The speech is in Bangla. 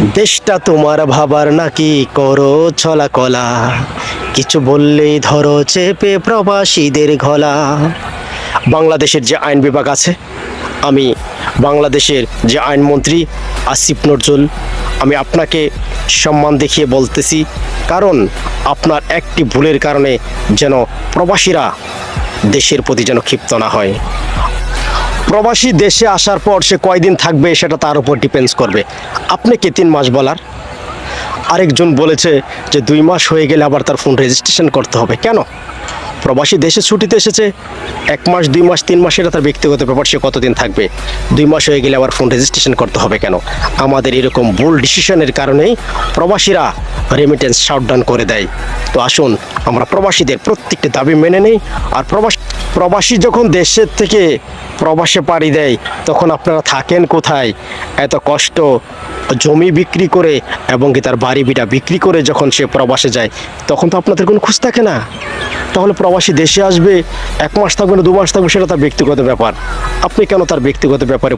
দেশটা তোমার ভাবার নাকি করো ছলা কলা, কিছু বললেই ধরো চেপে প্রবাসীদের গলা। বাংলাদেশের যে আইন বিভাগ আছে, আমি বাংলাদেশের যে আইনমন্ত্রী আসিফ নজরুল, আমি আপনাকে সম্মান দেখিয়ে বলতেছি, কারণ আপনার একটি ভুলের কারণে যেন প্রবাসীরা দেশের প্রতি যেন ক্ষিপ্ত না হয়। প্রবাসী দেশে আসার পর সে কয়দিন থাকবে সেটা তার উপর ডিপেন্ডস করবে। আপনি কে 3 মাস বলার? আরেকজন বলেছে যে 2 মাস হয়ে গেলে আবার তার ফোন রেজিস্ট্রেশন করতে হবে। কেন? প্রবাসী দেশে ছুটিতে এসেছে, 1 মাস 2 মাস 3 মাস এটা তার ব্যক্তিগত ব্যাপার, সে কতদিন থাকবে। 2 মাস হয়ে গেলে আবার ফোন রেজিস্ট্রেশন করতে হবে কেন? আমাদের এরকম ভুল ডিসিশনের কারণেই প্রবাসীরা রেমিটেন্স শাটডাউন করে দেয়। তো আসুন আমরা প্রবাসীদের প্রত্যেকটি দাবি মেনে নেই। আর প্রবাসী যখন দেশের থেকে প্রবাসে পাড়ি দেয়, তখন আপনারা থাকেন কোথায়? এত কষ্ট জমি বিক্রি করে এবং কি তার বাড়ি বিটা বিক্রি করে যখন সে প্রবাসে যায়, তখন তো আপনাদের কোনো খোঁজ থাকে না। তাহলে প্রবাসী দেশে আসবে, 1 মাস থাকবে না 2 মাস থাকবে, সেটা তার ব্যক্তিগত ব্যাপার। আপনি কেন তার ব্যক্তিগত ব্যাপারে